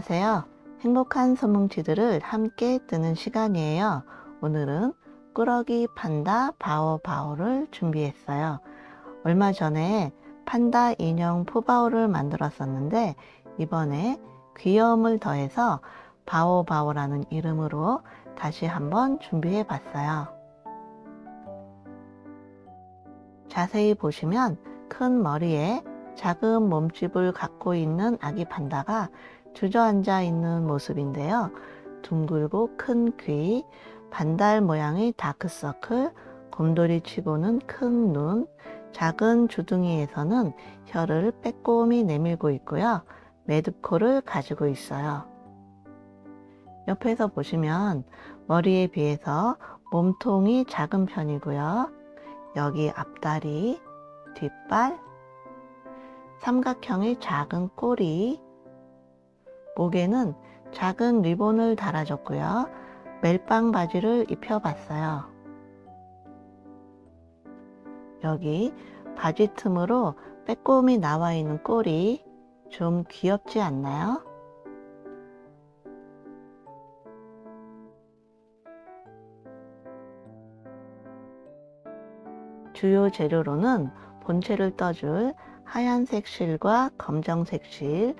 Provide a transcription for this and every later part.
안녕하세요. 행복한 소뭉치들을 함께 뜨는 시간이에요. 오늘은 꾸러기 판다 바오바오를 준비했어요. 얼마 전에 판다 인형 푸바오를 만들었었는데 이번에 귀여움을 더해서 바오바오라는 이름으로 다시 한번 준비해 봤어요. 자세히 보시면 큰 머리에 작은 몸집을 갖고 있는 아기 판다가 주저앉아 있는 모습인데요. 둥글고 큰 귀, 반달 모양의 다크서클, 곰돌이 치고는 큰 눈, 작은 주둥이에서는 혀를 빼꼼히 내밀고 있고요. 매듭코를 가지고 있어요. 옆에서 보시면 머리에 비해서 몸통이 작은 편이고요. 여기 앞다리, 뒷발, 삼각형의 작은 꼬리, 목에는 작은 리본을 달아줬고요. 멜빵 바지를 입혀봤어요. 여기 바지 틈으로 빼꼼히 나와 있는 꼬리 좀 귀엽지 않나요? 주요 재료로는 본체를 떠줄 하얀색 실과 검정색 실,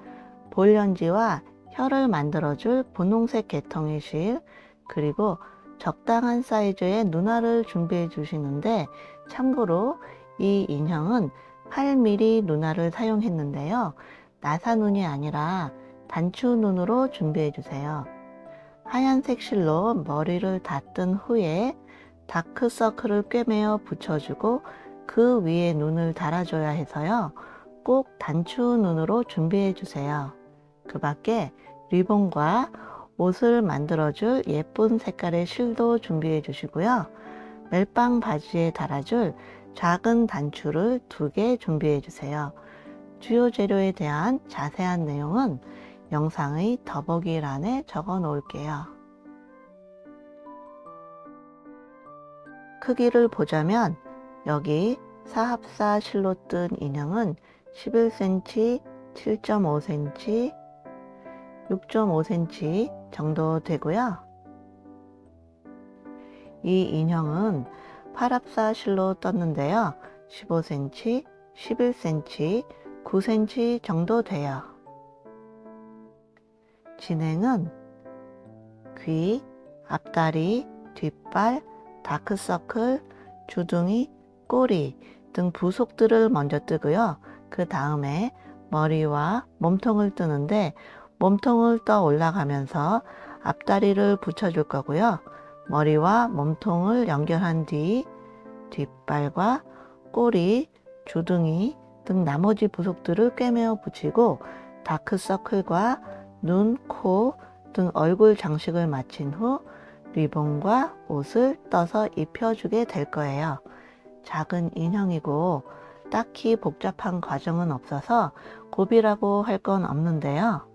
볼연지와 혀를 만들어줄 분홍색 개통의 실, 그리고 적당한 사이즈의 눈알을 준비해 주시는데 참고로 이 인형은 8mm 눈알을 사용했는데요. 나사눈이 아니라 단추눈으로 준비해 주세요. 하얀색 실로 머리를 닫은 후에 다크서클을 꿰매어 붙여주고 그 위에 눈을 달아줘야 해서요. 꼭 단추 눈으로 준비해 주세요. 그 밖에 리본과 옷을 만들어줄 예쁜 색깔의 실도 준비해 주시고요. 멜빵 바지에 달아줄 작은 단추를 2개 준비해 주세요. 주요 재료에 대한 자세한 내용은 영상의 더보기란에 적어 놓을게요. 크기를 보자면 여기 사합사 실로 뜬 인형은 11cm, 7.5cm, 6.5cm 정도 되고요. 이 인형은 8합사 실로 떴는데요. 15cm, 11cm, 9cm 정도 돼요. 진행은 귀, 앞다리, 뒷발, 다크서클, 주둥이, 꼬리 등 부속들을 먼저 뜨고요. 그 다음에 머리와 몸통을 뜨는데 몸통을 떠 올라가면서 앞다리를 붙여줄 거고요. 머리와 몸통을 연결한 뒤 뒷발과 꼬리, 주둥이 등 나머지 부속들을 꿰매어 붙이고 다크서클과 눈, 코 등 얼굴 장식을 마친 후 리본과 옷을 떠서 입혀주게 될 거예요. 작은 인형이고 딱히 복잡한 과정은 없어서 고비라고 할 건 없는데요.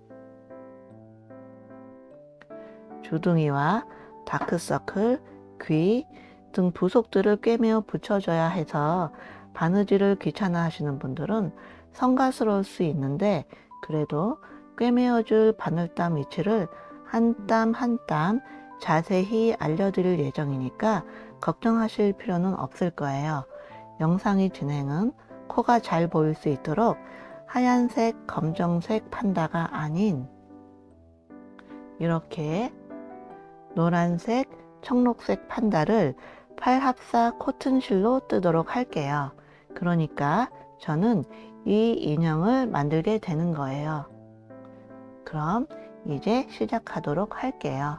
주둥이와 다크서클, 귀 등 부속들을 꿰매어 붙여줘야 해서 바느질을 귀찮아 하시는 분들은 성가스러울 수 있는데 그래도 꿰매어줄 바늘땀 위치를 한 땀 한 땀 자세히 알려드릴 예정이니까 걱정하실 필요는 없을 거예요. 영상의 진행은 코가 잘 보일 수 있도록 하얀색, 검정색 판다가 아닌 이렇게 노란색, 청록색 판다를 8합사 코튼실로 뜨도록 할게요. 그러니까 저는 이 인형을 만들게 되는 거예요. 그럼 이제 시작하도록 할게요.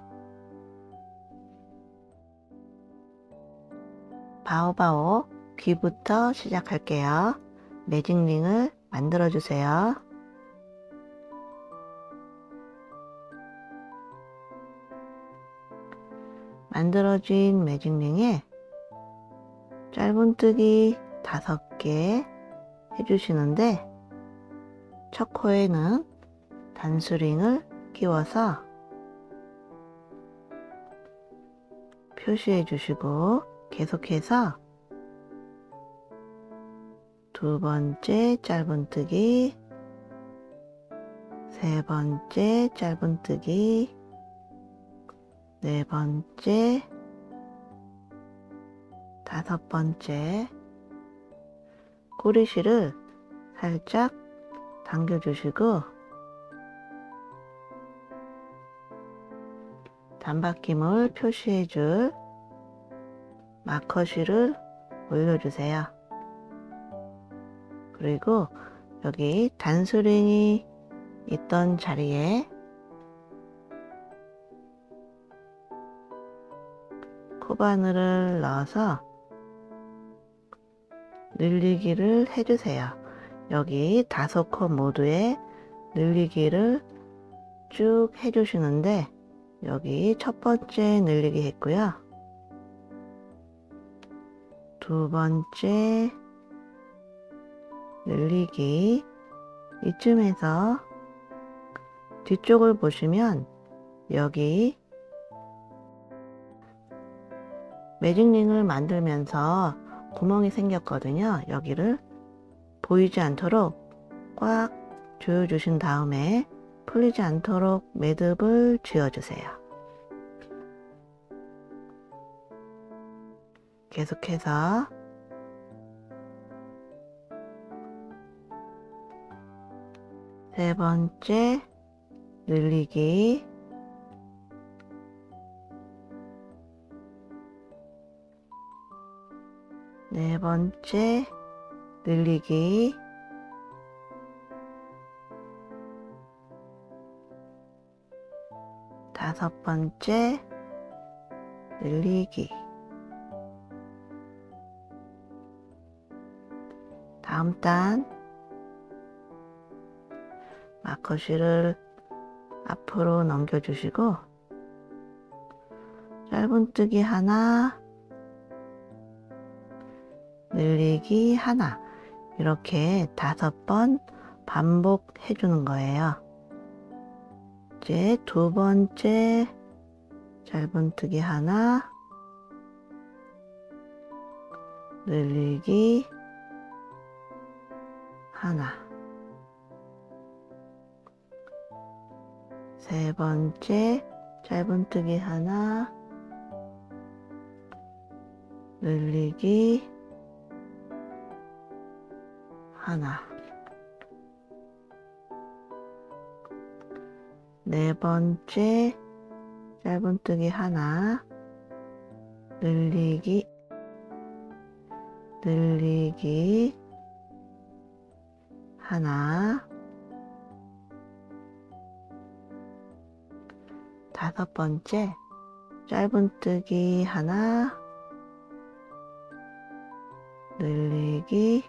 바오바오 귀부터 시작할게요. 매직링을 만들어 주세요. 만들어진 매직링에 짧은뜨기 5개 해주시는데 첫 코에는 단수링을 끼워서 표시해 주시고 계속해서 2번째 짧은뜨기, 세 번째 짧은뜨기, 네 번째, 다섯 번째. 꼬리실을 살짝 당겨주시고 단바퀴물 표시해줄 마커실을 올려주세요. 그리고 여기 단스링이 있던 자리에 코바늘을 넣어서 늘리기를 해주세요. 여기 5코 모두에 늘리기를 쭉 해주시는데 여기 첫 번째 늘리기 했고요. 두 번째 늘리기, 이쯤에서 뒤쪽을 보시면 여기 매직링을 만들면서 구멍이 생겼거든요. 여기를 보이지 않도록 꽉 조여주신 다음에 풀리지 않도록 매듭을 지어주세요. 계속해서 세 번째 늘리기, 네 번째 늘리기, 다섯 번째 늘리기. 다음 단 마커실을 앞으로 넘겨주시고 짧은뜨기 하나, 늘리기 하나, 이렇게 5번 반복해 주는 거예요. 이제 두 번째 짧은뜨기 하나, 늘리기 하나, 세 번째 짧은뜨기 하나, 늘리기 하나, 네 번째 짧은뜨기 하나, 늘리기 하나, 다섯 번째 짧은뜨기 하나, 늘리기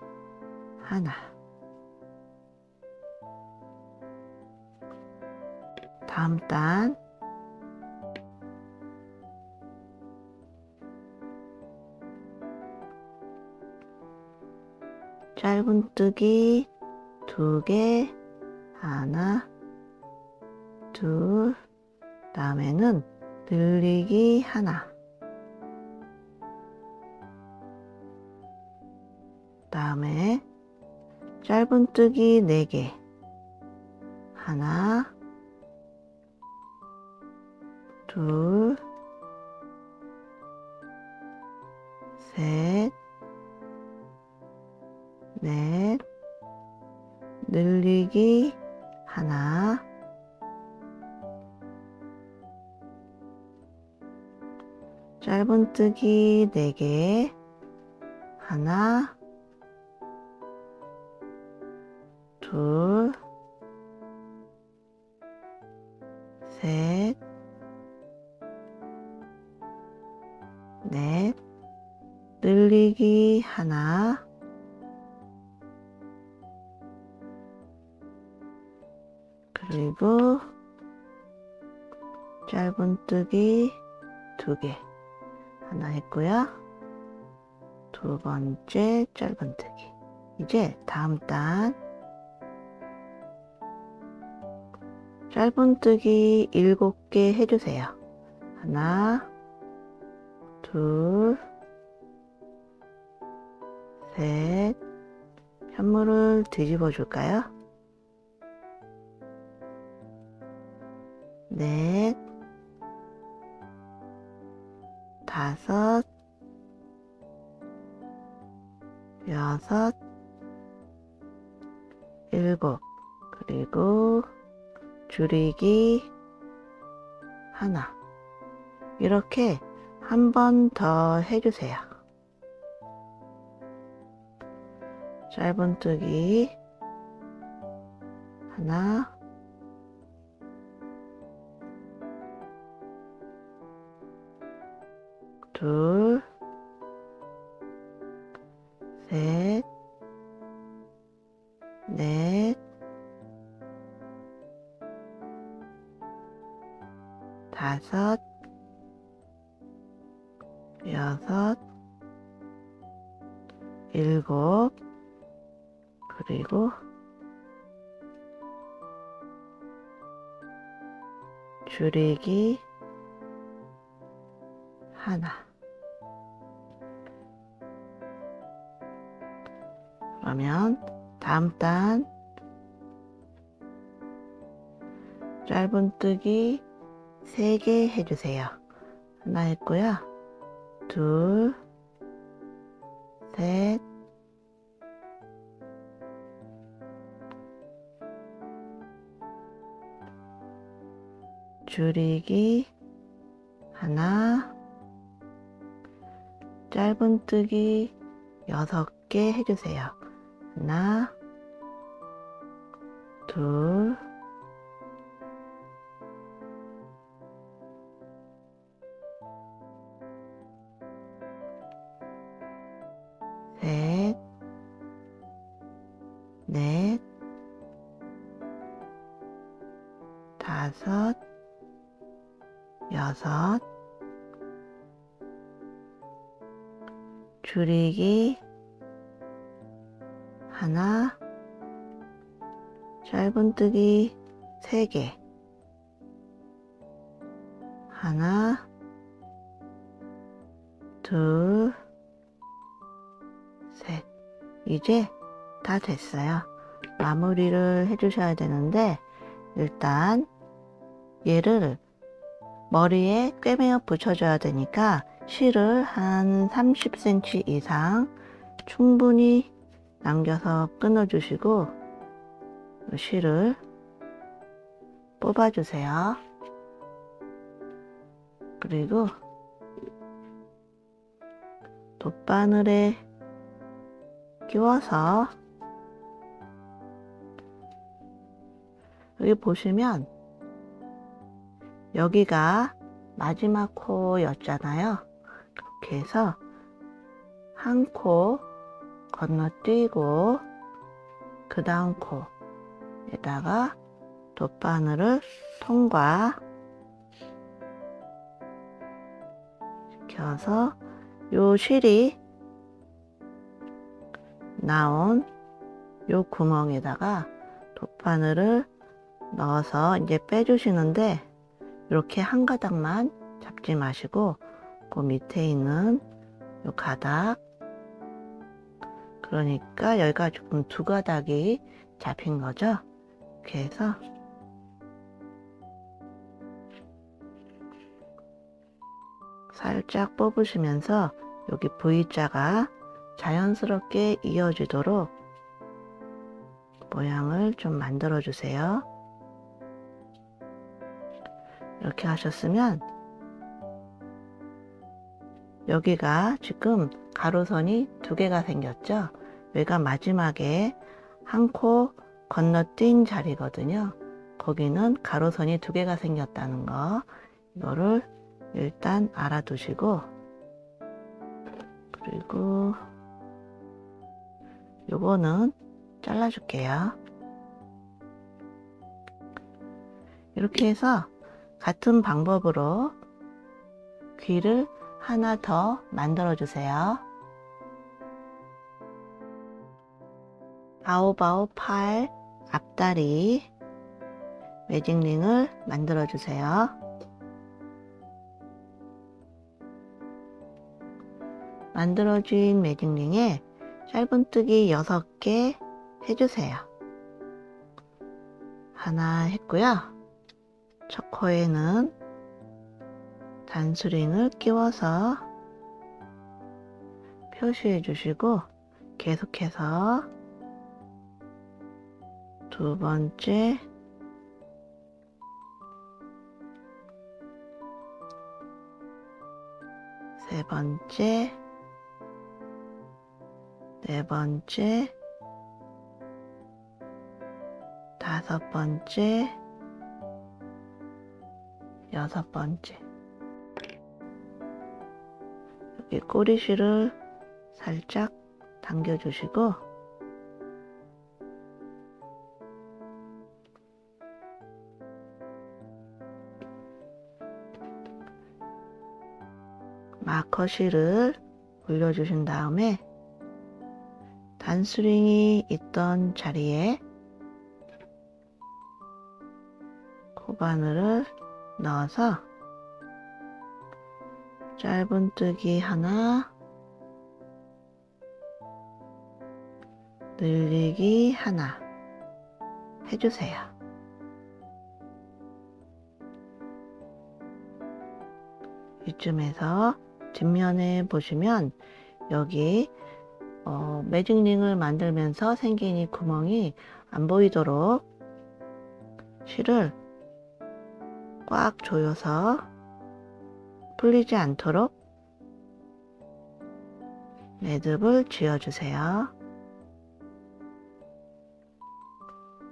하나. 다음 단 짧은뜨기 2개, 하나, 둘, 다음에는 늘리기 하나, 다음에 짧은뜨기 4개, 하나, 둘, 셋, 넷, 늘리기 하나, 짧은뜨기 4개, 하나, 둘, 셋, 넷, 늘리기 하나, 그리고 짧은뜨기 2개 하나 했고요. 두 번째 짧은뜨기. 이제 다음 단 짧은뜨기 7개 해주세요. 하나, 둘, 셋, 편물을 뒤집어 줄까요? 넷, 다섯, 여섯, 일곱, 그리고 줄이기 하나. 이렇게 한 번 더 해주세요. 짧은뜨기 하나, 둘, 셋, 넷, 다섯, 여섯, 일곱, 그리고 줄이기 하나. 그러면 다음 단 짧은뜨기 3개 해주세요. 하나 했고요. 둘, 셋, 줄이기 하나, 짧은뜨기 6개 해주세요. 하나, 둘, 셋, 넷, 다섯, 여섯, 줄이기 하나, 짧은뜨기 3개, 하나, 둘, 셋. 이제 다 됐어요. 마무리를 해주셔야 되는데 일단 얘를 머리에 꿰매어 붙여줘야 되니까 실을 한 30cm 이상 충분히 남겨서 끊어주시고 실을 뽑아주세요. 그리고 돗바늘에 끼워서 여기 보시면 여기가 마지막 코였잖아요. 이렇게 해서 한 코 건너뛰고 그 다음 코에다가 돗바늘을 통과 시켜서 요 실이 나온 요 구멍에다가 돗바늘을 넣어서 이제 빼주시는데 이렇게 한 가닥만 잡지 마시고 그 밑에 있는 요 가닥, 그러니까 여기가 지금 2가닥이 잡힌 거죠. 이렇게 해서 살짝 뽑으시면서 여기 V자가 자연스럽게 이어지도록 모양을 좀 만들어 주세요. 이렇게 하셨으면 여기가 지금 가로선이 2개가 생겼죠. 여기가 마지막에 한 코 건너뛴 자리거든요. 거기는 가로선이 2개가 생겼다는 거, 이거를 일단 알아두시고, 그리고 요거는 잘라줄게요. 이렇게 해서 같은 방법으로 귀를 하나 더 만들어 주세요. 아홉아홉 팔 앞다리 매직링을 만들어 주세요. 만들어진 매직링에 짧은뜨기 6개 해주세요. 하나 했고요. 첫 코에는 단수링을 끼워서 표시해 주시고 계속해서 두 번째, 세 번째, 네 번째, 다섯 번째, 여섯 번째. 여기 꼬리실을 살짝 당겨주시고 마커실을 올려주신 다음에 단수링이 있던 자리에 코바늘을 넣어서 짧은뜨기 하나, 늘리기 하나 해주세요. 이쯤에서 뒷면에 보시면 여기 매직링을 만들면서 생긴 이 구멍이 안 보이도록 실을 꽉 조여서 풀리지 않도록 매듭을 지어주세요.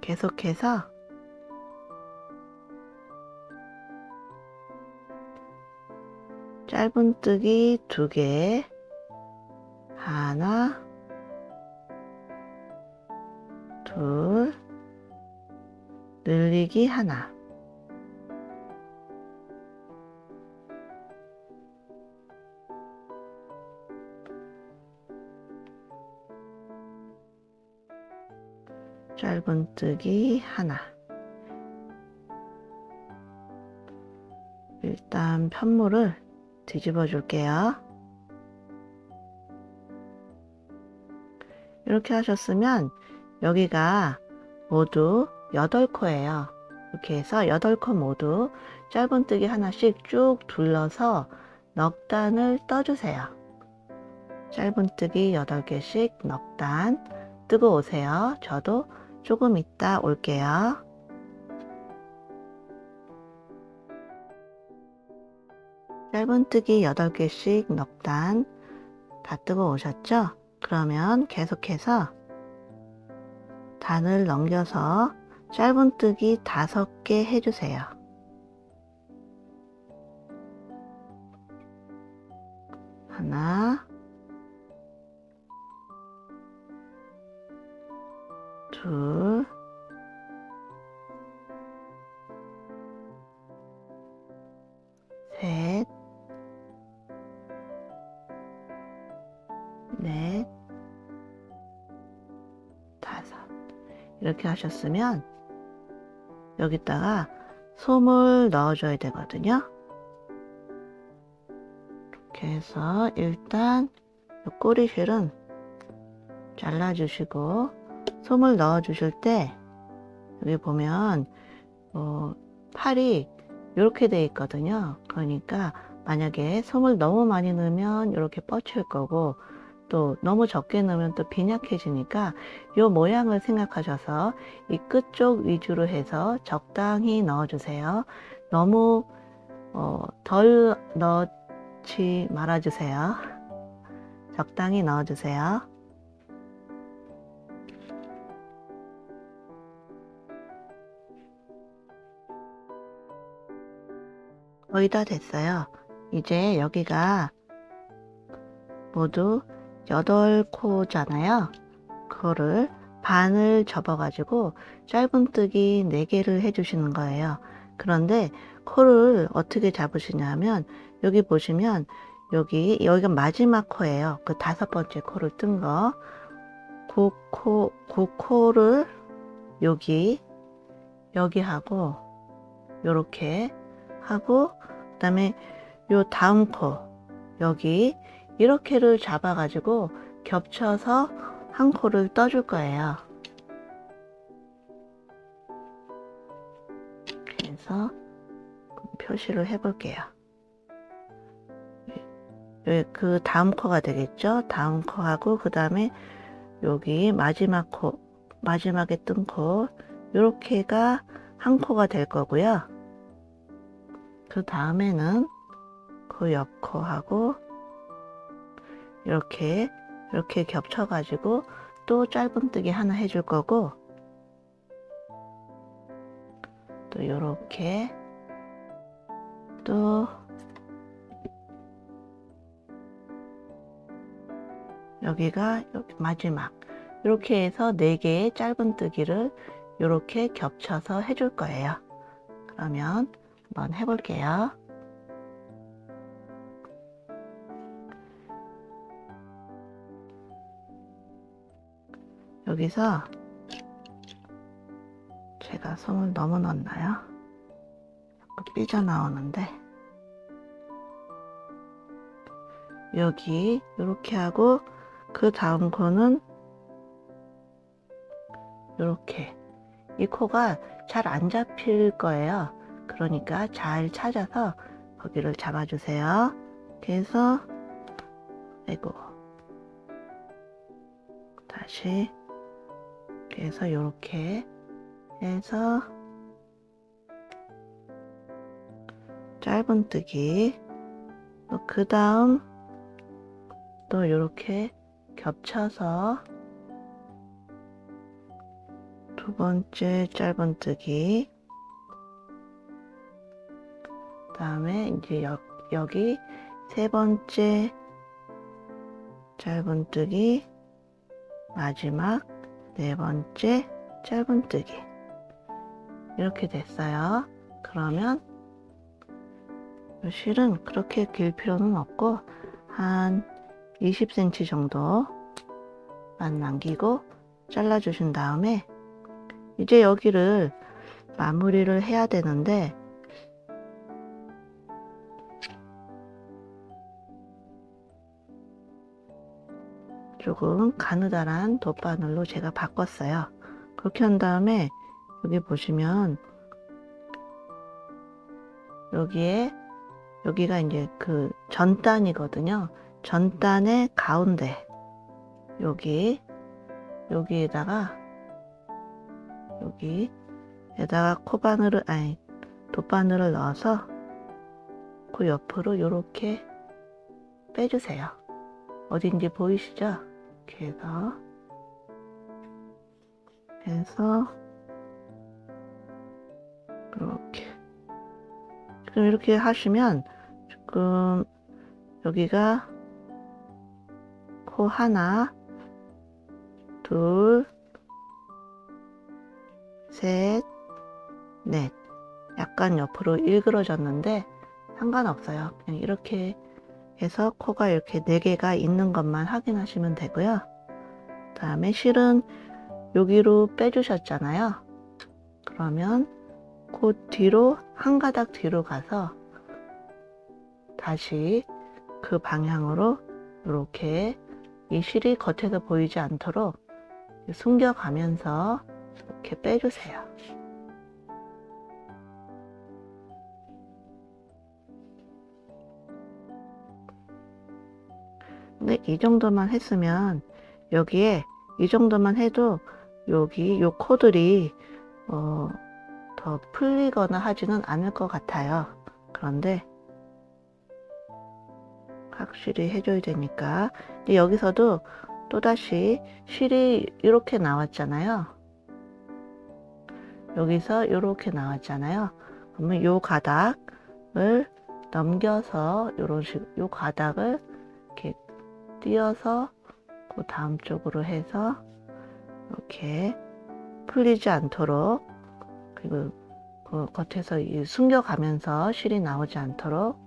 계속해서 짧은뜨기 2개, 하나, 둘, 늘리기 하나. 짧은뜨기 하나. 일단 편물을 뒤집어 줄게요. 이렇게 하셨으면 여기가 모두 8코예요. 이렇게 해서 8코 모두 짧은뜨기 하나씩 쭉 둘러서 넉 단을 떠주세요. 짧은뜨기 8개씩 넉 단 뜨고 오세요. 저도 조금 이따 올게요. 짧은뜨기 8개씩 넉 단 다 뜨고 오셨죠? 그러면 계속해서 단을 넘겨서 짧은뜨기 5개 해주세요. 하나, 둘, 셋, 넷, 다섯. 이렇게 하셨으면 여기다가 솜을 넣어줘야 되거든요. 이렇게 해서 일단 꼬리실은 잘라주시고 솜을 넣어주실 때 여기 보면 팔이 이렇게 돼 있거든요. 그러니까 만약에 솜을 너무 많이 넣으면 이렇게 뻗칠 거고 또 너무 적게 넣으면 또 빈약해지니까 이 모양을 생각하셔서 이 끝쪽 위주로 해서 적당히 넣어주세요. 너무 덜 넣지 말아주세요. 적당히 넣어주세요. 거의 다 됐어요. 이제 여기가 모두 8코잖아요. 그거를 반을 접어가지고 짧은뜨기 4개를 해주시는 거예요. 그런데 코를 어떻게 잡으시냐면 여기 보시면 여기가 마지막 코예요. 그 5번째 코를 뜬 거. 그 코를 여기 하고 요렇게 하고 그 다음에 요 다음 코 여기 이렇게를 잡아 가지고 겹쳐서 한 코를 떠줄 거예요. 이렇게 해서 표시를 해 볼게요. 그 다음 코가 되겠죠? 다음 코하고 그 다음에 여기 마지막 코, 마지막에 뜬 코, 요렇게가 한 코가 될 거고요. 그 다음에는 그 옆 코하고 이렇게 겹쳐 가지고 또 짧은뜨기 하나 해줄 거고, 또 요렇게 또 여기가 마지막, 이렇게 해서 4개의 짧은뜨기를 이렇게 겹쳐서 해줄 거예요. 그러면 한번 해볼게요. 여기서 제가 솜을 너무 넣었나요? 자꾸 삐져나오는데, 여기 이렇게 하고 그 다음 코는 이렇게, 이 코가 잘 안 잡힐 거예요. 그러니까 잘 찾아서 거기를 잡아주세요. 그래서 아이고, 다시 그래서 이렇게 해서 짧은뜨기, 그 다음 또 이렇게 겹쳐서 두 번째 짧은뜨기, 그 다음에 이제 여기 세 번째 짧은뜨기, 마지막 네 번째 짧은뜨기, 이렇게 됐어요. 그러면 실은 그렇게 길 필요는 없고 한 20cm 정도만 남기고 잘라 주신 다음에 이제 여기를 마무리를 해야 되는데, 조금 가느다란 돗바늘로 제가 바꿨어요. 그렇게 한 다음에 여기 보시면 여기가 이제 그 전단이거든요. 전단의 가운데 여기에다가 돗바늘을 넣어서 그 옆으로 이렇게 빼주세요. 어딘지 보이시죠? 이렇게 해서 이렇게. 그럼 이렇게 하시면 지금 여기가 코 하나, 둘, 셋, 넷. 약간 옆으로 일그러졌는데 상관없어요. 그냥 이렇게 해서 코가 이렇게 4개가 있는 것만 확인하시면 되고요. 그 다음에 실은 여기로 빼주셨잖아요. 그러면 그 뒤로 한 가닥 뒤로 가서 다시 그 방향으로 이렇게 이 실이 겉에서 보이지 않도록 숨겨가면서 이렇게 빼주세요. 근데 이 정도만 했으면, 여기에 이 정도만 해도 여기 요 코들이 더 풀리거나 하지는 않을 것 같아요. 그런데 확실히 해줘야 되니까. 근데 여기서도 또다시 실이 이렇게 나왔잖아요. 여기서 이렇게 나왔잖아요. 그러면 요 가닥을 넘겨서 요 가닥을 이렇게 띄어서 그 다음 쪽으로 해서 이렇게 풀리지 않도록, 그리고 그 겉에서 숨겨가면서 실이 나오지 않도록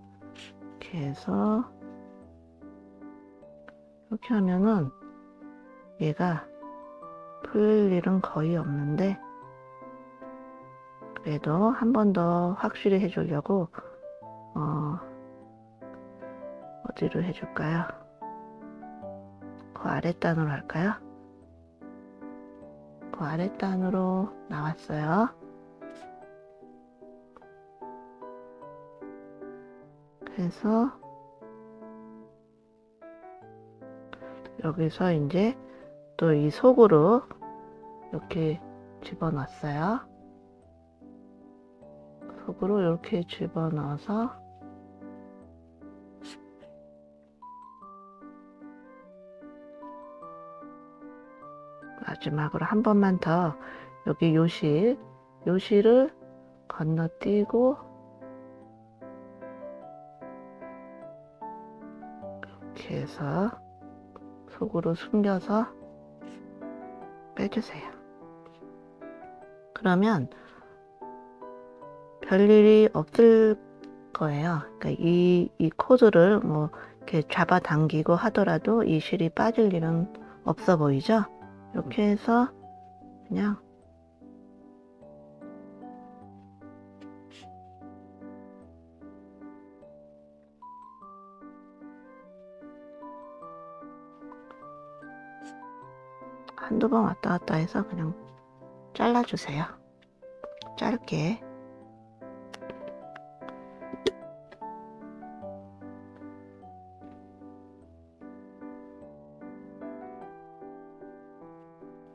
이렇게 해서 이렇게 하면은 얘가 풀릴 일은 거의 없는데, 그래도 한 번 더 확실히 해주려고 어디로 해줄까요? 그 아랫단으로 할까요? 그 아랫단으로 나왔어요. 해서 여기서 이제 또 이 속으로 이렇게 집어넣었어요. 속으로 이렇게 집어넣어서 마지막으로 한 번만 더 여기 요실을 건너뛰고 이렇게 해서 속으로 숨겨서 빼주세요. 그러면 별일이 없을 거예요. 그러니까 이 코드를 뭐 이렇게 잡아당기고 하더라도 이 실이 빠질 일은 없어 보이죠? 이렇게 해서 그냥 한두 번 왔다 갔다 해서 그냥 잘라주세요. 짧게.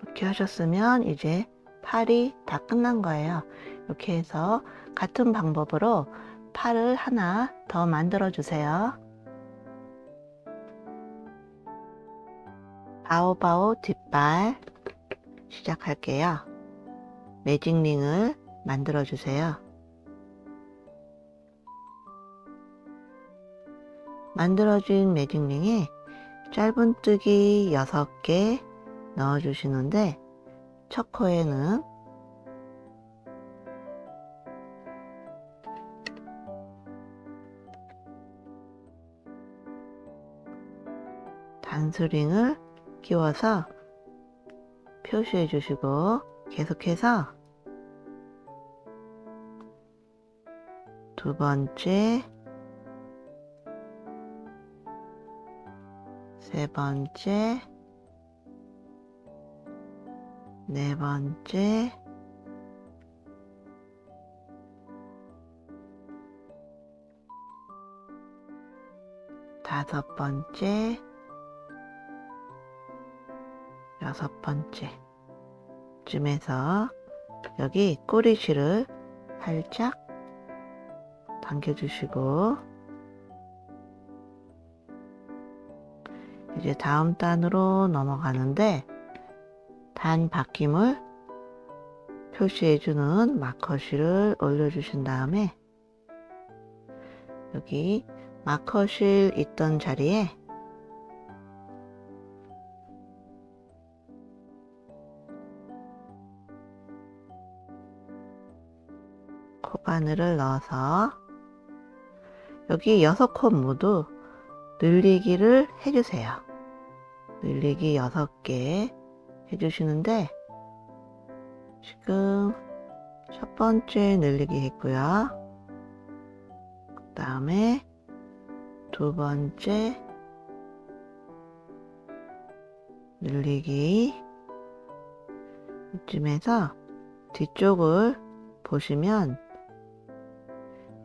이렇게 하셨으면 이제 팔이 다 끝난 거예요. 이렇게 해서 같은 방법으로 팔을 하나 더 만들어 주세요. 바오바오 뒷발 시작할게요. 매직링을 만들어 주세요. 만들어진 매직링에 짧은뜨기 6개 넣어 주시는데 첫 코에는 단스링을 끼워서 표시해 주시고 계속해서 두 번째, 세 번째, 네 번째, 다섯 번째, 여섯 번째 쯤에서 여기 꼬리실을 살짝 당겨주시고 이제 다음 단으로 넘어가는데 단 바뀜을 표시해주는 마커실을 올려주신 다음에 여기 마커실 있던 자리에 코바늘을 넣어서 여기 6코 모두 늘리기를 해주세요. 늘리기 6개 해주시는데 지금 첫 번째 늘리기 했고요. 그 다음에 두 번째 늘리기 이쯤에서 뒤쪽을 보시면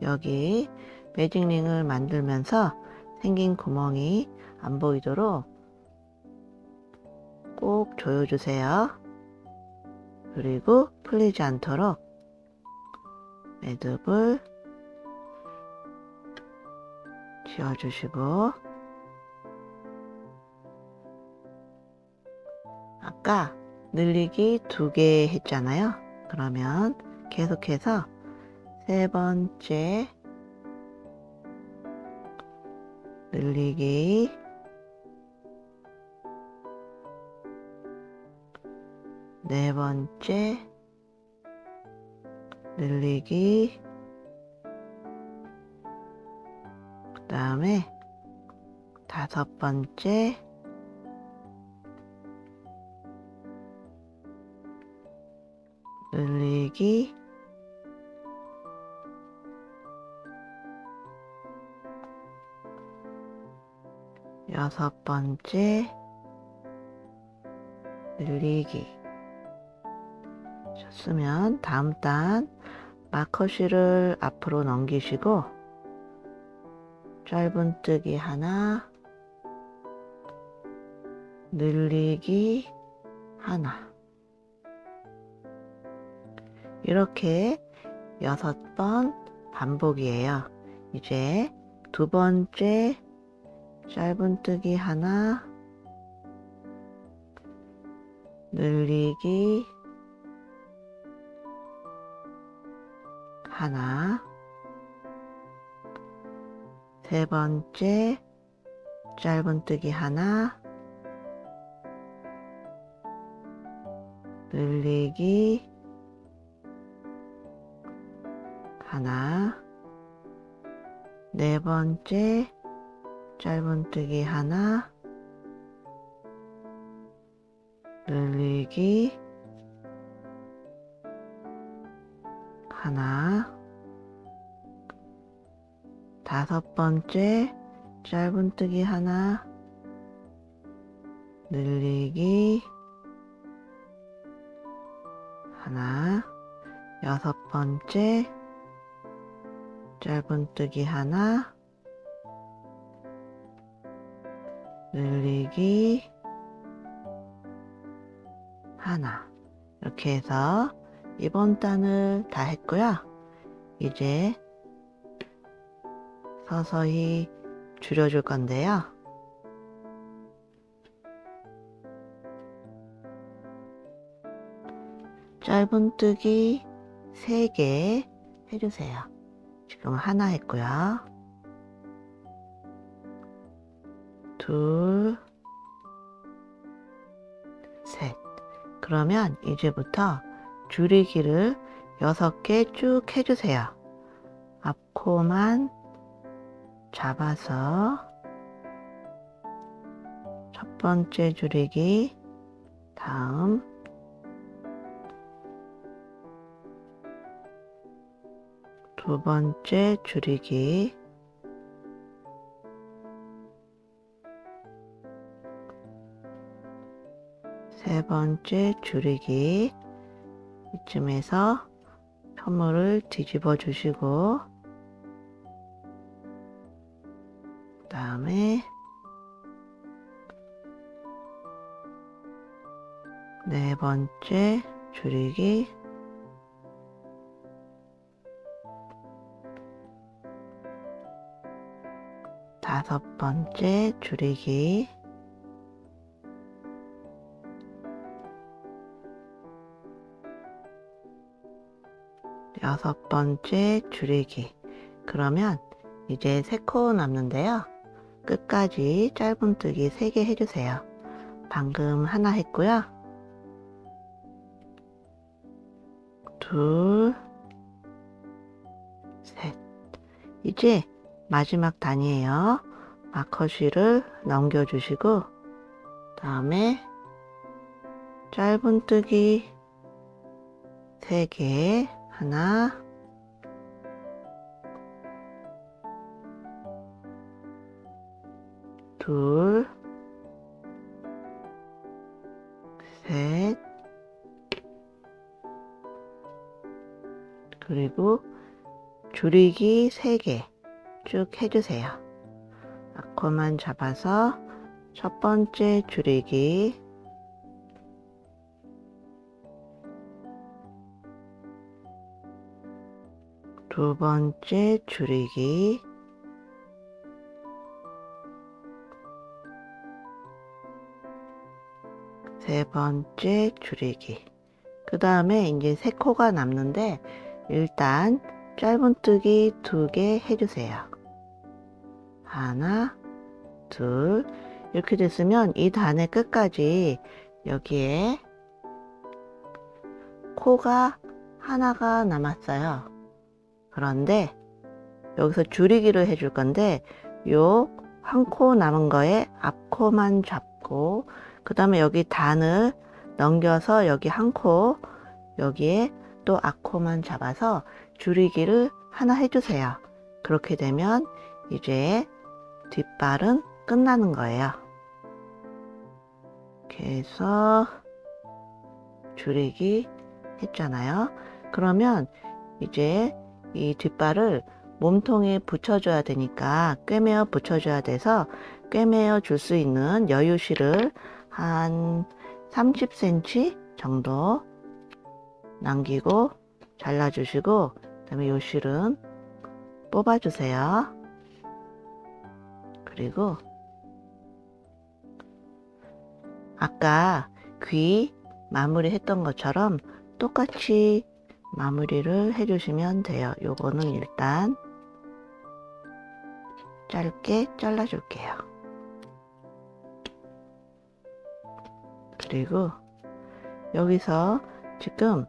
여기 매직링을 만들면서 생긴 구멍이 안 보이도록 꼭 조여주세요. 그리고 풀리지 않도록 매듭을 지어주시고 아까 늘리기 2개 했잖아요. 그러면 계속해서 세 번째 늘리기 네 번째 늘리기 그 다음에 다섯 번째 늘리기 여섯 번째 늘리기 셨으면 다음 단 마커실을 앞으로 넘기시고 짧은뜨기 하나, 늘리기 하나. 이렇게 6번 반복이에요. 이제 두 번째 짧은뜨기 하나, 늘리기 하나, 세 번째 짧은뜨기 하나, 늘리기 하나, 네 번째 짧은뜨기 하나, 늘리기 하나, 다섯 번째 짧은뜨기 하나, 늘리기 하나, 여섯 번째 짧은뜨기 하나, 늘리기 하나. 이렇게 해서 이번 단을 다 했고요. 이제 서서히 줄여줄 건데요. 짧은뜨기 3개 해주세요. 지금 하나 했고요. 둘, 셋. 그러면 이제부터 줄이기를 6개 쭉 해주세요. 앞코만 잡아서 첫 번째 줄이기, 다음 두 번째 줄이기, 세 번째 줄이기. 이쯤에서 편물을 뒤집어 주시고 그 다음에 네 번째 줄이기, 다섯 번째 줄이기, 여섯 번째 줄이기. 그러면 이제 3코 남는데요. 끝까지 짧은뜨기 3개 해주세요. 방금 하나 했고요. 둘, 셋. 이제 마지막 단이에요. 마커실을 넘겨주시고 다음에 짧은뜨기 3개, 하나, 둘, 셋, 그리고 줄이기 3개 쭉 해주세요. 앞코만 잡아서 첫 번째 줄이기, 두 번째 줄이기, 세 번째 줄이기. 그 다음에 이제 3코가 남는데 일단 짧은뜨기 2개 해주세요. 하나, 둘. 이렇게 됐으면 이 단의 끝까지 여기에 코가 하나가 남았어요. 그런데 여기서 줄이기를 해줄 건데 요 한 코 남은 거에 앞코만 잡고 그 다음에 여기 단을 넘겨서 여기 한 코, 여기에 또 앞코만 잡아서 줄이기를 하나 해주세요. 그렇게 되면 이제 뒷발은 끝나는 거예요. 이렇게 해서 줄이기 했잖아요. 그러면 이제 이 뒷발을 몸통에 붙여줘야 되니까 꿰매어 붙여줘야 돼서 꿰매어 줄 수 있는 여유실을 한 30cm 정도 남기고 잘라주시고, 그 다음에 요 실은 뽑아주세요. 그리고 아까 귀 마무리 했던 것처럼 똑같이 마무리를 해주시면 돼요. 요거는 일단 짧게 잘라 줄게요. 그리고 여기서 지금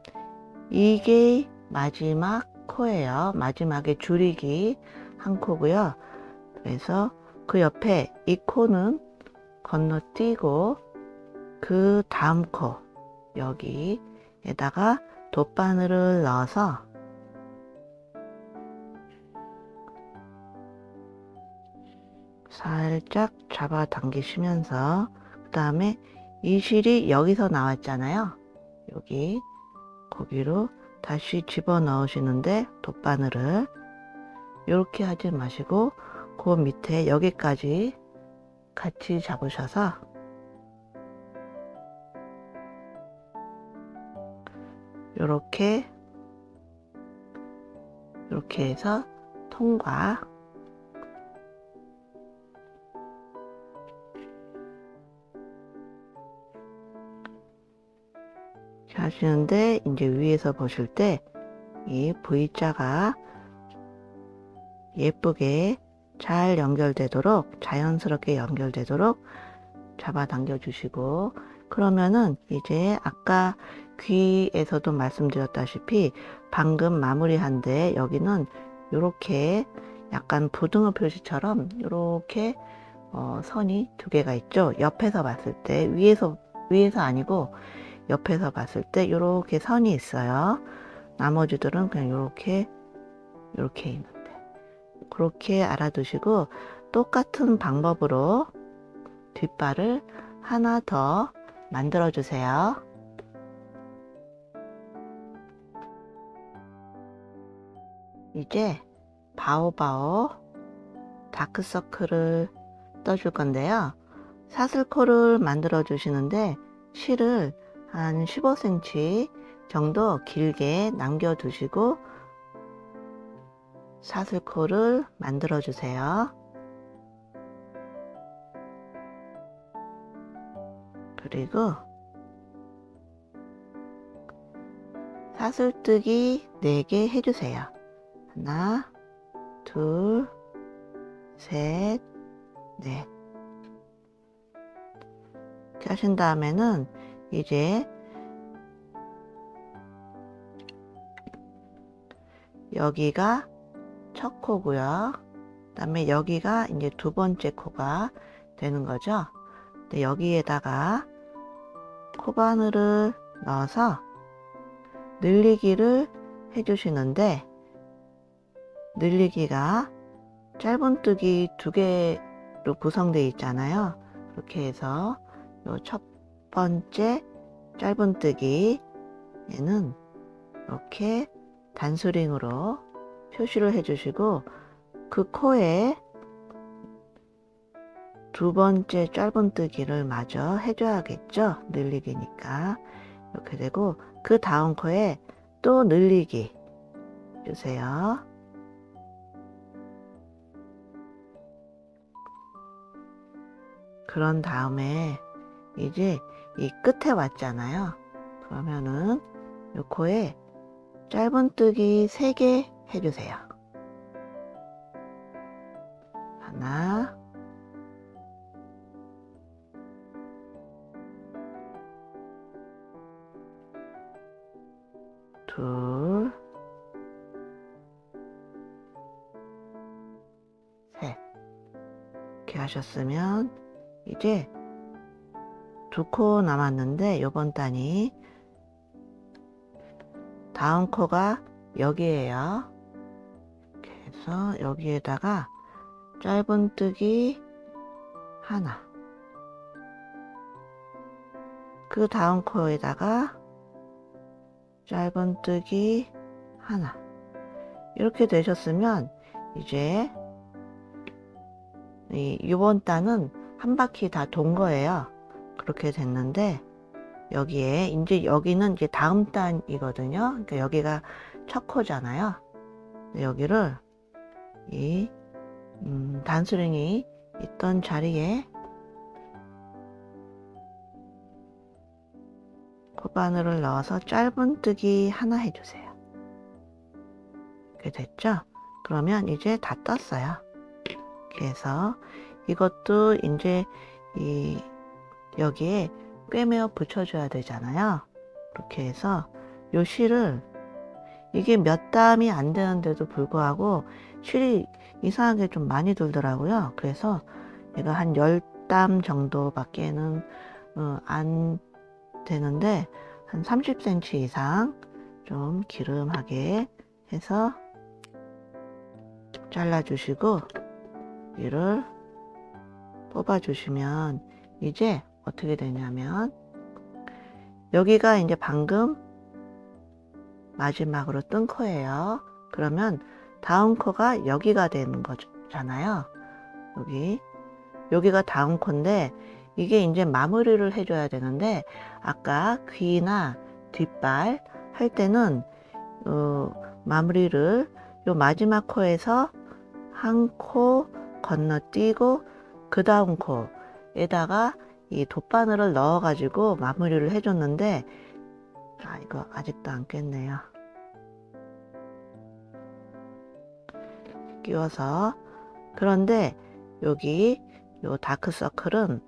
이게 마지막 코예요. 마지막에 줄이기 한 코고요. 그래서 그 옆에 이 코는 건너뛰고 그 다음 코 여기에다가 돗바늘을 넣어서 살짝 잡아 당기시면서, 그 다음에 이 실이 여기서 나왔잖아요. 여기 거기로 다시 집어 넣으시는데 돗바늘을 이렇게 하지 마시고 그 밑에 여기까지 같이 잡으셔서 이렇게 해서 통과. 하시는데 이제 위에서 보실 때 이 V자가 예쁘게 잘 연결되도록, 자연스럽게 연결되도록 잡아당겨 주시고, 그러면은 이제 아까 귀에서도 말씀드렸다시피 방금 마무리한데 여기는 이렇게 약간 부등호 표시처럼 이렇게 선이 두 개가 있죠. 옆에서 봤을 때 위에서 아니고 옆에서 봤을 때 이렇게 선이 있어요. 나머지들은 그냥 이렇게 있는데, 그렇게 알아두시고 똑같은 방법으로 뒷발을 하나 더 만들어 주세요. 이제 바오바오 다크서클을 떠줄 건데요. 사슬코를 만들어 주시는데 실을 한 15cm 정도 길게 남겨 두시고 사슬코를 만들어 주세요. 그리고 사슬뜨기 4개 해주세요. 하나, 둘, 셋, 넷. 이렇게 하신 다음에는 이제 여기가 첫 코고요. 그 다음에 여기가 이제 두 번째 코가 되는 거죠. 근데 여기에다가 코바늘을 넣어서 늘리기를 해주시는데, 늘리기가 짧은뜨기 2개로 구성되어 있잖아요. 그렇게 해서 요 첫 번째 짧은뜨기 얘는 이렇게 단수링으로 표시를 해주시고, 그 코에 두 번째 짧은뜨기를 마저 해줘야겠죠. 늘리기니까. 이렇게 되고 그 다음 코에 또 늘리기 주세요. 그런 다음에 이제 이 끝에 왔잖아요. 그러면은 이 코에 짧은뜨기 3개 해주세요. 하나, 둘, 셋. 이렇게 하셨으면 이제 2코 남았는데, 요번 단이 다음 코가 여기에요. 이렇게 해서 여기에다가 짧은뜨기 하나, 그 다음 코에다가 짧은뜨기 하나. 이렇게 되셨으면 이제 이번 단은 한 바퀴 다 돈 거예요. 그렇게 됐는데 여기에 이제 여기는 이제 다음 단이거든요. 그러니까 여기가 첫 코잖아요. 여기를 이 단수령이 있던 자리에 코바늘을 넣어서 짧은뜨기 하나 해주세요. 이렇게 됐죠? 그러면 이제 다 떴어요. 이렇게 해서 이것도 이제 여기에 꿰매어 붙여줘야 되잖아요. 이렇게 해서 요 실을 이게 몇 담이 안 되는데도 불구하고 실이 이상하게 좀 많이 들더라고요. 그래서 얘가 한 10담 정도밖에는 안 되는데 한 30cm 이상 좀 기름하게 해서 잘라주시고 이를 뽑아주시면 이제 어떻게 되냐면 여기가 이제 방금 마지막으로 뜬 코예요. 그러면 다음 코가 여기가 되는 거잖아요. 여기가 다음 코인데 이게 이제 마무리를 해줘야 되는데 아까 귀나 뒷발 할 때는 마무리를 요 마지막 코에서 한 코 건너뛰고 그 다음 코에다가 이 돗바늘을 넣어 가지고 마무리를 해줬는데 이거 아직도 안 깼네요. 끼워서 그런데 여기 요 다크서클은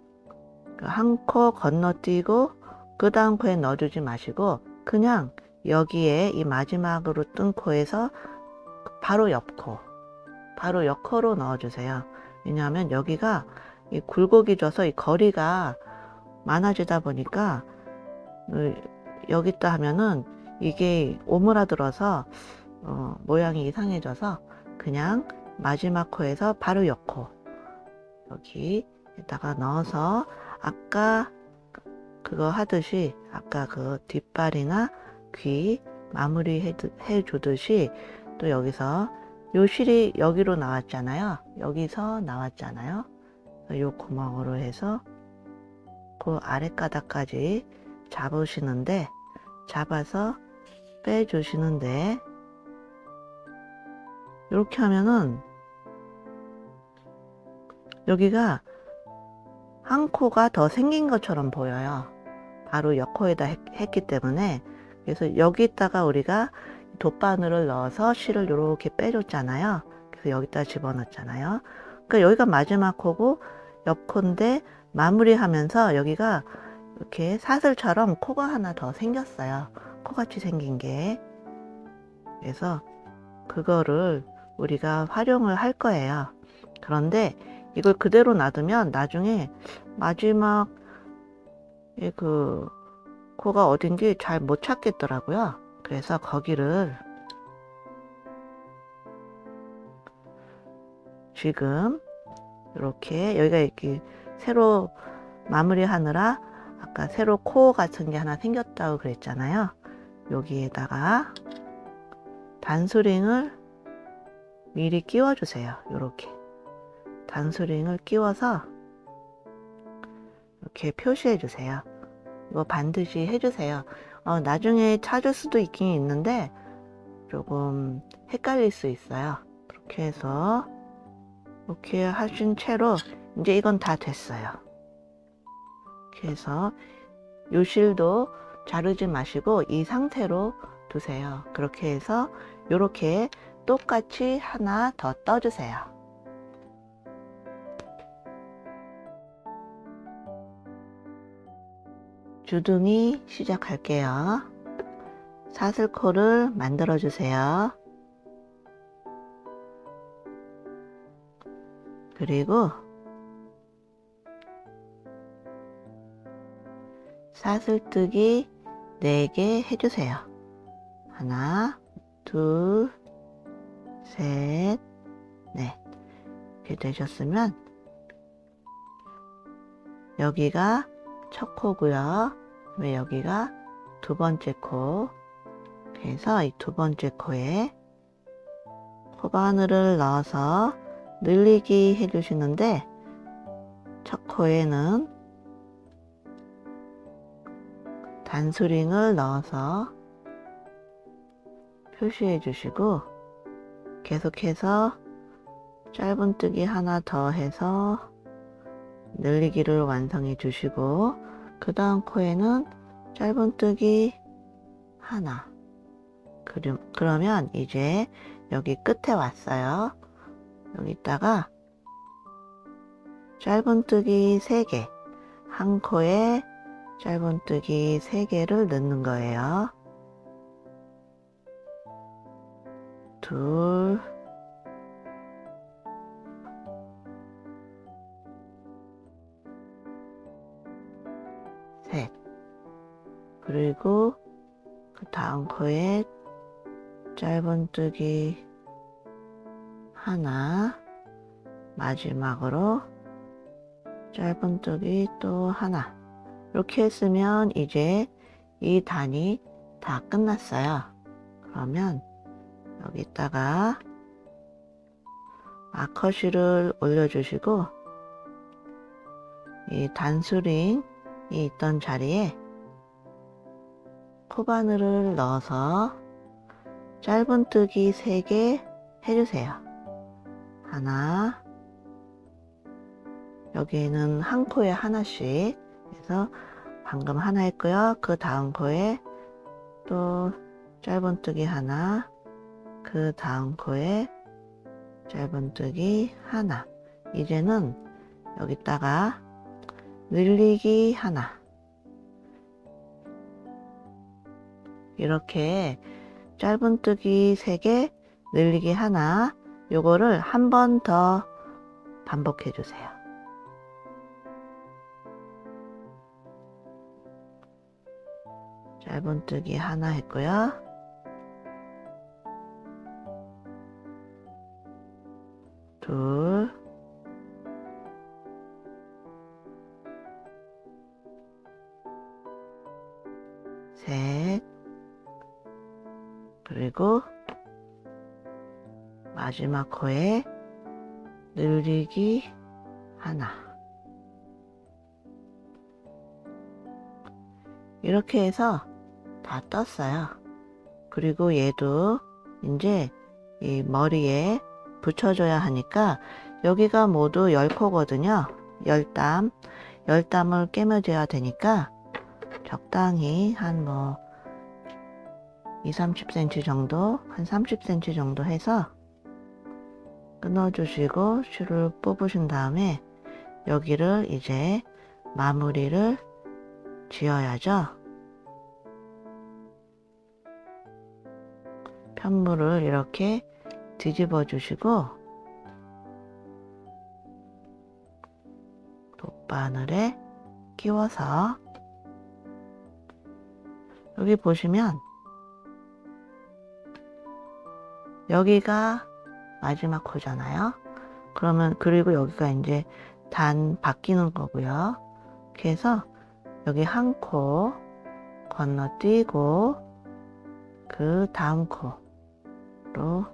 한 코 건너뛰고 그 다음 코에 넣어주지 마시고 그냥 여기에 이 마지막으로 뜬 코에서 바로 옆코로 넣어주세요. 왜냐하면 여기가 이 굴곡이 져서 이 거리가 많아지다 보니까 여기다 하면은 이게 오므라들어서 모양이 이상해져서 그냥 마지막 코에서 바로 옆코 여기에다가 넣어서 아까 그거 하듯이 아까 그 뒷발이나 귀 마무리 해 주듯이 또 여기서 요 실이 여기로 나왔잖아요. 여기서 나왔잖아요. 요 구멍으로 해서 그 아랫가닥까지 잡으시는데 잡아서 빼주시는데 이렇게 하면은 여기가 한 코가 더 생긴 것처럼 보여요. 바로 옆코에다 했기 때문에. 그래서 여기다가 우리가 돗바늘을 넣어서 실을 이렇게 빼줬잖아요. 그래서 여기다 집어넣었잖아요. 그러니까 여기가 마지막 코고 옆코인데 마무리하면서 여기가 이렇게 사슬처럼 코가 하나 더 생겼어요. 코같이 생긴 게. 그래서 그거를 우리가 활용을 할 거예요. 그런데 이걸 그대로 놔두면 나중에 마지막 그 코가 어딘지 잘 못 찾겠더라고요. 그래서 거기를 지금 이렇게 여기가 이렇게 새로 마무리하느라 아까 새로 코 같은 게 하나 생겼다고 그랬잖아요. 여기에다가 단수링을 미리 끼워 주세요. 이렇게 단수링을 끼워서 이렇게 표시해 주세요. 이거 반드시 해주세요. 나중에 찾을 수도 있긴 있는데 조금 헷갈릴 수 있어요. 그렇게 해서 이렇게 하신 채로 이제 이건 다 됐어요. 이렇게 해서 요 실도 자르지 마시고 이 상태로 두세요. 그렇게 해서 이렇게 똑같이 하나 더 떠주세요. 주둥이 시작할게요. 사슬코를 만들어 주세요. 그리고 사슬뜨기 4개 해주세요. 하나, 둘, 셋, 넷. 이렇게 되셨으면 여기가 첫 코고요. 왜 여기가 두 번째 코. 그래서 이 두 번째 코에 코바늘을 넣어서 늘리기 해주시는데 첫 코에는 단수링을 넣어서 표시해 주시고 계속해서 짧은뜨기 하나 더 해서 늘리기를 완성해 주시고 그 다음 코에는 짧은뜨기 하나. 그러면 이제 여기 끝에 왔어요. 여기다가 짧은뜨기 3개, 한 코에 짧은뜨기 3개를 넣는 거예요. 둘, 셋. 그리고 그 다음 코에 짧은뜨기 하나, 마지막으로 짧은뜨기 또 하나. 이렇게 했으면 이제 이 단이 다 끝났어요. 그러면 여기다가 마커실을 올려주시고 이 단수링이 있던 자리에 코바늘을 넣어서 짧은뜨기 3개 해주세요. 하나, 여기에는 한 코에 하나씩 해서 방금 하나 했고요. 그 다음 코에 또 짧은뜨기 하나, 그 다음 코에 짧은뜨기 하나. 이제는 여기다가 늘리기 하나. 이렇게 짧은뜨기 3개, 늘리기 하나, 요거를 한 번 더 반복해 주세요. 짧은뜨기 하나 했고요. 둘, 셋, 그리고 마지막 코에 늘리기 하나. 이렇게 해서 다 떴어요. 그리고 얘도 이제 이 머리에 붙여줘야 하니까 여기가 모두 10코거든요. 10땀. 10땀을 깨매줘야 되니까 적당히 한 20-30cm 정도, 한 30cm 정도 해서 끊어주시고 줄을 뽑으신 다음에 여기를 이제 마무리를 지어야죠. 편물을 이렇게 뒤집어 주시고 돗바늘에 끼워서 여기 보시면 여기가 마지막 코잖아요. 그러면 그리고 여기가 이제 단 바뀌는 거고요. 이렇게 해서 여기 한 코 건너뛰고 그 다음 코로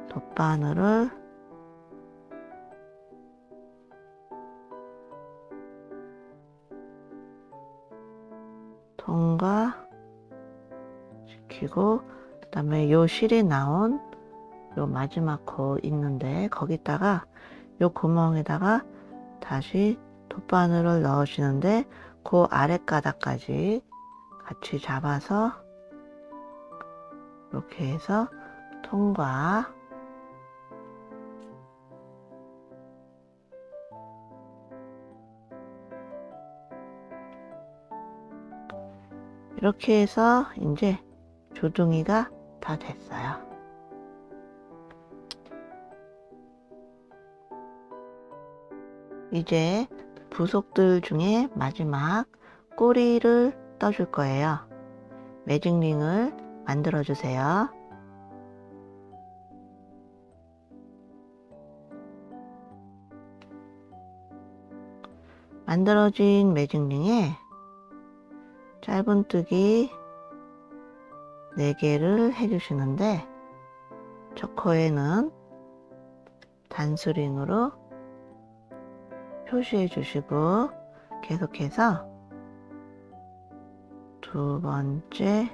돗바늘을 통과시키고 그 다음에 요 실이 나온 요 마지막 코 있는데 거기다가 요 구멍에다가 다시 돗바늘을 넣으시는데 그 아랫가닥까지 같이 잡아서 이렇게 해서 통과. 이렇게 해서 이제 조둥이가 다 됐어요. 이제 부속들 중에 마지막 꼬리를 떠줄 거예요. 매직링을 만들어 주세요. 만들어진 매직링에 짧은뜨기 4개를 해주시는데 첫 코에는 단수링으로 표시해 주시고 계속해서 두 번째,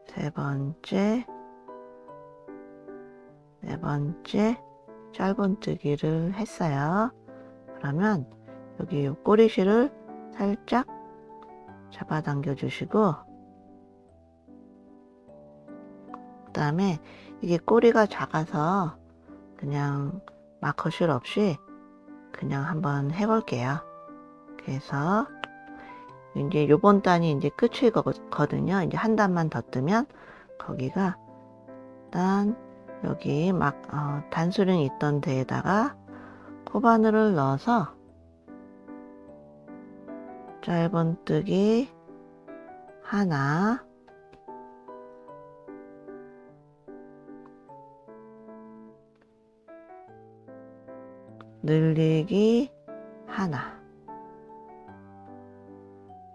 세 번째, 네 번째 짧은뜨기를 했어요. 그러면 여기 꼬리실을 살짝 잡아당겨 주시고, 그 다음에 이게 꼬리가 작아서 그냥 마커실 없이 그냥 한번 해볼게요. 그래서 이제 요번 단이 이제 끝이거든요. 이제 한 단만 더 뜨면 거기가 단 여기 단수링이 있던 데에다가 코바늘을 넣어서 짧은뜨기 하나, 늘리기 하나,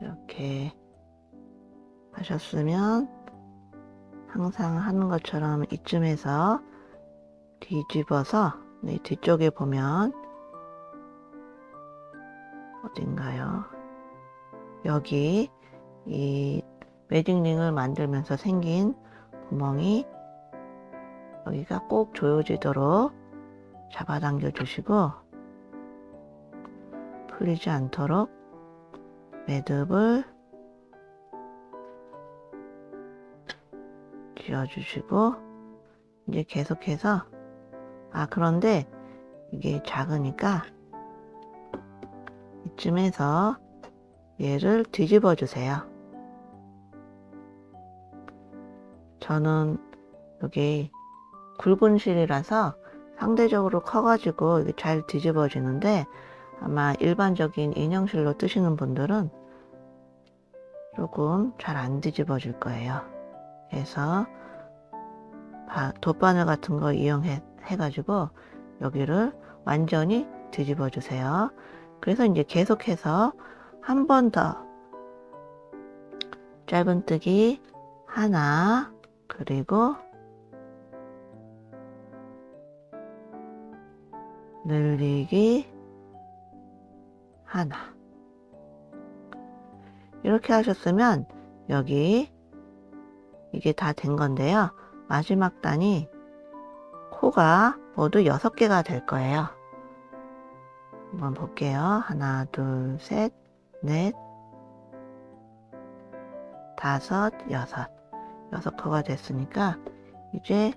이렇게 하셨으면 항상 하는 것처럼 이쯤에서 뒤집어서 뒤쪽에 보면 어딘가요? 여기 이 매직링을 만들면서 생긴 구멍이 여기가 꼭 조여지도록 잡아당겨 주시고, 풀리지 않도록 매듭을 지어주시고, 이제 계속해서 그런데 이게 작으니까 이쯤에서 얘를 뒤집어 주세요. 저는 여기 굵은 실이라서 상대적으로 커가지고 이게 잘 뒤집어지는데, 아마 일반적인 인형실로 뜨시는 분들은 조금 잘 안 뒤집어질 거예요. 그래서 돗바늘 같은 거 이용해가지고 여기를 완전히 뒤집어 주세요. 그래서 이제 계속해서 한 번 더 짧은뜨기 하나, 그리고 늘리기 하나, 이렇게 하셨으면 여기 이게 다 된 건데요. 마지막 단이 코가 모두 6개가 될 거예요. 한번 볼게요. 하나, 둘, 셋, 넷, 다섯, 여섯. 6코가 됐으니까 이제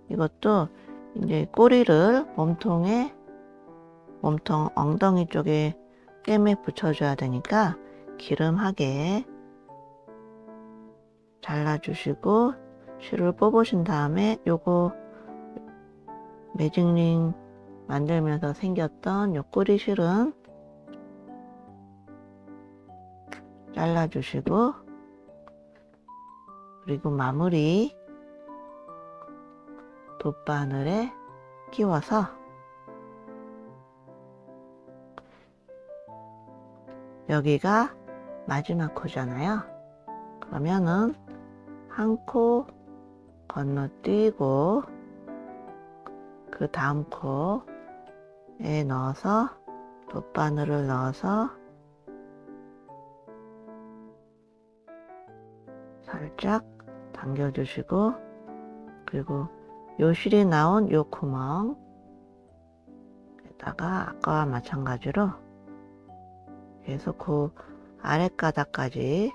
이것도 이제 꼬리를 몸통 엉덩이 쪽에 꿰매 붙여줘야 되니까 기름하게 잘라주시고 실을 뽑으신 다음에 요거 매직링 만들면서 생겼던 요 꼬리 실은 잘라주시고, 그리고 마무리 돗바늘에 끼워서 여기가 마지막 코잖아요. 그러면은 한 코 건너뛰고 그 다음 코에 넣어서 돗바늘을 넣어서 살짝 당겨주시고, 그리고 요 실이 나온 요 구멍에다가 아까와 마찬가지로 계속 그 아랫가닥까지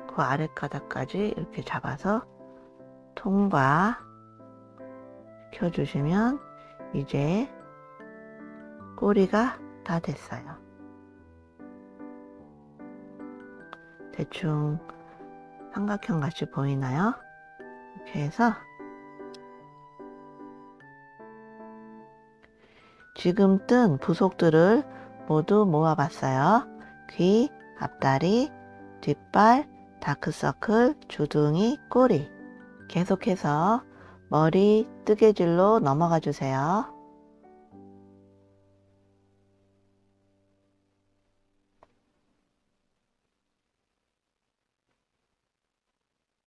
그 아랫가닥까지 이렇게 잡아서 통과 시켜주시면 이제 꼬리가 다 됐어요. 대충 삼각형 같이 보이나요? 이렇게 해서 지금 뜬 부속들을 모두 모아봤어요. 귀, 앞다리, 뒷발, 다크서클, 주둥이, 꼬리. 계속해서 머리 뜨개질로 넘어가 주세요.